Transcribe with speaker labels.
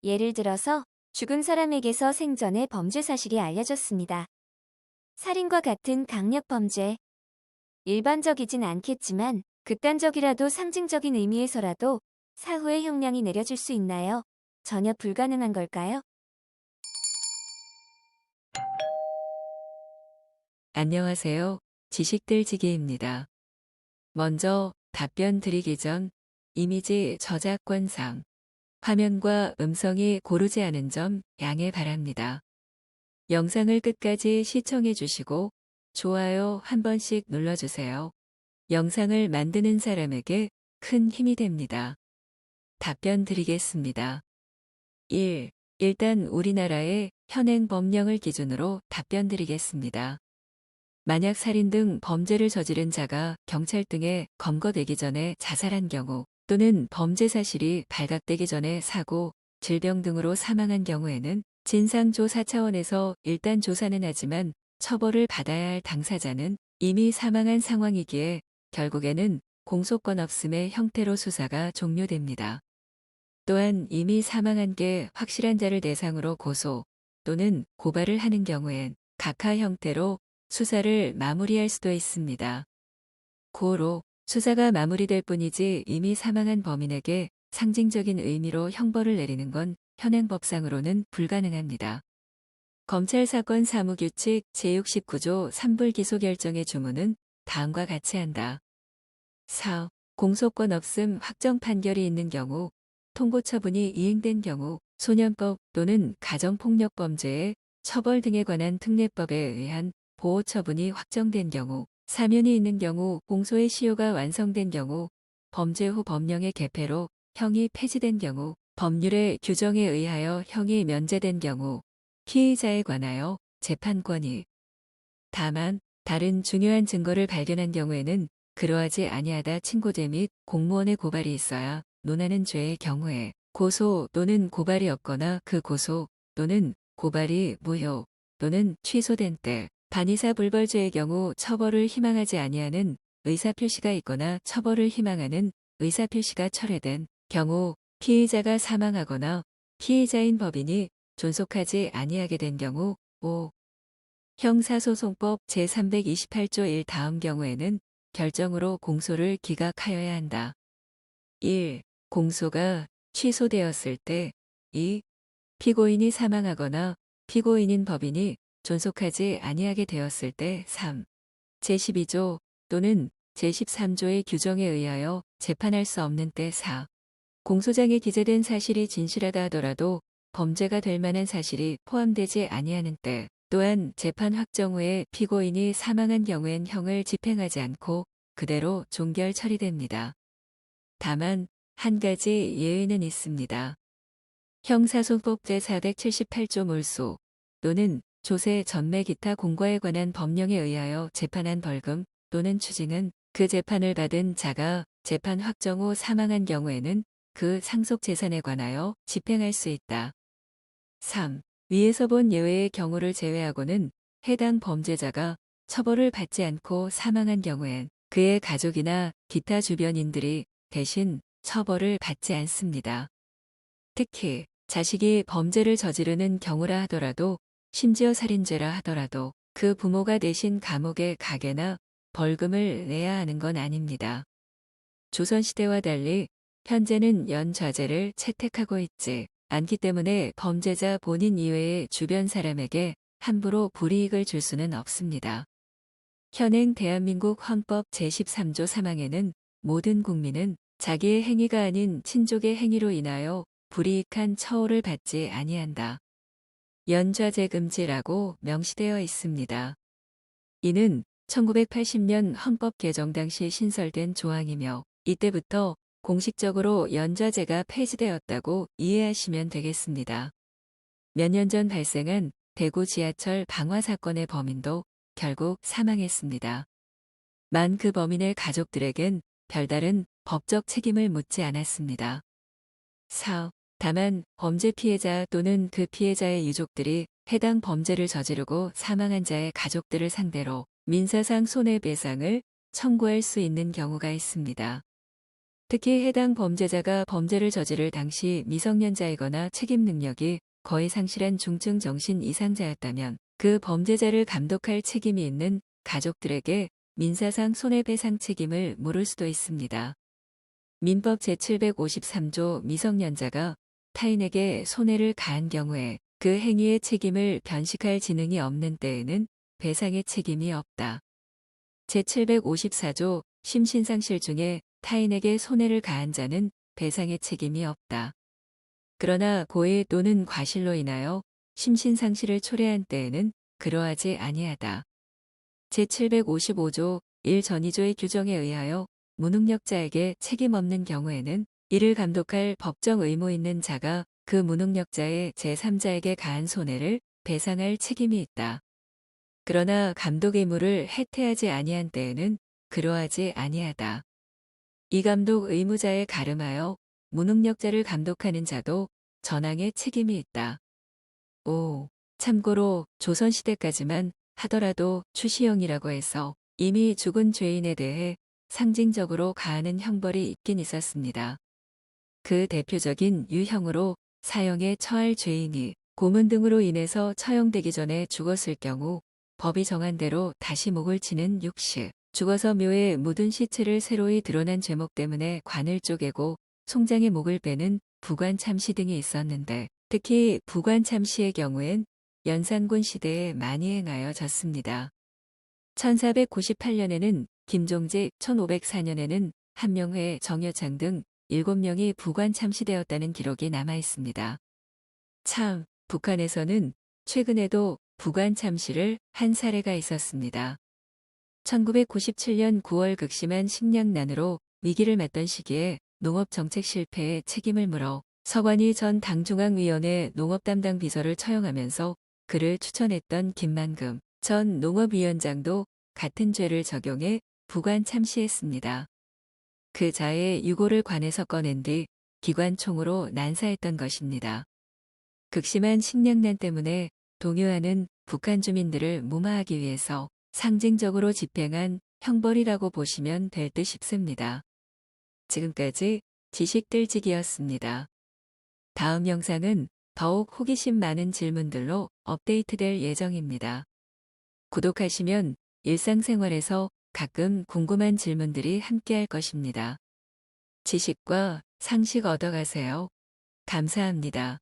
Speaker 1: 예를 들어서 죽은 사람에게서 생전의 범죄 사실이 알려졌습니다. 살인과 같은 강력 범죄. 일반적이진 않겠지만 극단적이라도 상징적인 의미에서라도 사후에 형량이 내려질 수 있나요? 전혀 불가능한 걸까요?
Speaker 2: 안녕하세요. 지식들지기입니다. 먼저 답변 드리기 전 이미지 저작권상 화면과 음성이 고르지 않은 점 양해 바랍니다. 영상을 끝까지 시청해 주시고 좋아요 한 번씩 눌러주세요. 영상을 만드는 사람에게 큰 힘이 됩니다. 답변 드리겠습니다. 1. 일단 우리나라의 현행 법령을 기준으로 답변 드리겠습니다. 만약 살인 등 범죄를 저지른 자가 경찰 등에 검거되기 전에 자살한 경우 또는 범죄 사실이 발각되기 전에 사고, 질병 등으로 사망한 경우에는 진상조사 차원에서 일단 조사는 하지만 처벌을 받아야 할 당사자는 이미 사망한 상황이기에 결국에는 공소권 없음의 형태로 수사가 종료됩니다. 또한 이미 사망한 게 확실한 자를 대상으로 고소 또는 고발을 하는 경우엔 각하 형태로 수사를 마무리할 수도 있습니다. 고로 수사가 마무리될 뿐이지 이미 사망한 범인에게 상징적인 의미로 형벌을 내리는 건 현행법상으로는 불가능합니다. 검찰 사건 사무규칙 제69조 3불 기소 결정의 주문은 다음과 같이 한다. 4. 공소권 없음 확정 판결이 있는 경우, 통고 처분이 이행된 경우, 소년법 또는 가정폭력범죄의 처벌 등에 관한 특례법에 의한 보호 처분이 확정된 경우, 사면이 있는 경우, 공소의 시효가 완성된 경우, 범죄 후 법령의 개폐로 형이 폐지된 경우, 법률의 규정에 의하여 형이 면제된 경우, 피의자에 관하여 재판권이 다만 다른 중요한 증거를 발견한 경우에는 그러하지 아니하다 친고죄 및 공무원의 고발이 있어야 논하는 죄의 경우에 고소 또는 고발이 없거나 그 고소 또는 고발이 무효 또는 취소된 때 반의사 불벌죄의 경우 처벌을 희망하지 아니하는 의사표시가 있거나 처벌을 희망하는 의사표시가 철회된 경우 피의자가 사망하거나 피의자인 법인이 존속하지 아니하게 된 경우 5. 형사소송법 제328조 1 다음 경우에는 결정으로 공소를 기각하여야 한다. 1. 공소가 취소되었을 때 2. 피고인이 사망하거나 피고인인 법인이 존속하지 아니하게 되었을 때 3. 제12조 또는 제13조의 규정에 의하여 재판할 수 없는 때 4. 공소장에 기재된 사실이 진실하다 하더라도 범죄가 될 만한 사실이 포함되지 아니하는 때 또한 재판 확정 후에 피고인이 사망한 경우엔 형을 집행하지 않고 그대로 종결 처리됩니다. 다만 한 가지 예외는 있습니다. 형사소송법 제478조 몰수 또는 조세, 전매 기타 공과에 관한 법령에 의하여 재판한 벌금 또는 추징은 그 재판을 받은 자가 재판 확정 후 사망한 경우에는 그 상속 재산에 관하여 집행할 수 있다. 3. 위에서 본 예외의 경우를 제외하고는 해당 범죄자가 처벌을 받지 않고 사망한 경우엔 그의 가족이나 기타 주변인들이 대신 처벌을 받지 않습니다. 특히 자식이 범죄를 저지르는 경우라 하더라도 심지어 살인죄라 하더라도 그 부모가 대신 감옥에 가게나 벌금을 내야 하는 건 아닙니다. 조선시대와 달리 현재는 연좌제를 채택하고 있지 않기 때문에 범죄자 본인 이외의 주변 사람에게 함부로 불이익을 줄 수는 없습니다. 현행 대한민국 헌법 제13조 3항에는 모든 국민은 자기의 행위가 아닌 친족의 행위로 인하여 불이익한 처우를 받지 아니한다. 연좌제 금지라고 명시되어 있습니다. 이는 1980년 헌법 개정 당시 신설된 조항이며 이때부터 공식적으로 연좌제가 폐지되었다고 이해하시면 되겠습니다. 몇 년 전 발생한 대구 지하철 방화 사건의 범인도 결국 사망했습니다. 만 그 범인의 가족들에겐 별다른 법적 책임을 묻지 않았습니다. 4. 다만 범죄 피해자 또는 그 피해자의 유족들이 해당 범죄를 저지르고 사망한 자의 가족들을 상대로 민사상 손해배상을 청구할 수 있는 경우가 있습니다. 특히 해당 범죄자가 범죄를 저지를 당시 미성년자이거나 책임 능력이 거의 상실한 중증 정신 이상자였다면 그 범죄자를 감독할 책임이 있는 가족들에게 민사상 손해배상 책임을 물을 수도 있습니다. 민법 제753조 미성년자가 타인에게 손해를 가한 경우에 그 행위의 책임을 변식할 지능이 없는 때에는 배상의 책임이 없다. 제754조 심신상실 중에 타인에게 손해를 가한 자는 배상의 책임이 없다. 그러나 고의 또는 과실로 인하여 심신상실을 초래한 때에는 그러하지 아니하다. 제755조 1전이조의 규정에 의하여 무능력자에게 책임 없는 경우에는 이를 감독할 법정 의무 있는 자가 그 무능력자의 제3자에게 가한 손해를 배상할 책임이 있다. 그러나 감독 의무를 해태하지 아니한 때에는 그러하지 아니하다. 이 감독 의무자에 가름하여 무능력자를 감독하는 자도 전항의 책임이 있다. 5. 참고로 조선시대까지만 하더라도 추시형이라고 해서 이미 죽은 죄인에 대해 상징적으로 가하는 형벌이 있긴 있었습니다. 그 대표적인 유형으로 사형에 처할 죄인이 고문 등으로 인해서 처형되기 전에 죽었을 경우 법이 정한 대로 다시 목을 치는 육시, 죽어서 묘에 묻은 시체를 새로이 드러난 죄목 때문에 관을 쪼개고 송장의 목을 빼는 부관참시 등이 있었는데 특히 부관참시의 경우엔 연산군 시대에 많이 행하여졌습니다. 1498년에는 김종직, 1504년에는 한명회, 정여창 등 7명이 부관 참시되었다는 기록이 남아 있습니다. 참, 북한에서는 최근에도 부관 참시를 한 사례가 있었습니다. 1997년 9월 극심한 식량난으로 위기를 맞던 시기에 농업 정책 실패에 책임을 물어 서관희 전 당중앙위원회 농업담당 비서를 처형하면서 그를 추천했던 김만금 전 농업위원장도 같은 죄를 적용해 부관 참시했습니다. 그 자의 유고를 관에서 꺼낸 뒤 기관총으로 난사했던 것입니다. 극심한 식량난 때문에 동요하는 북한 주민들을 무마하기 위해서 상징적으로 집행한 형벌이라고 보시면 될 듯 싶습니다. 지금까지 지식들지기였습니다. 다음 영상은 더욱 호기심 많은 질문들로 업데이트될 예정입니다. 구독하시면 일상생활에서 가끔 궁금한 질문들이 함께할 것입니다. 지식과 상식 얻어가세요. 감사합니다.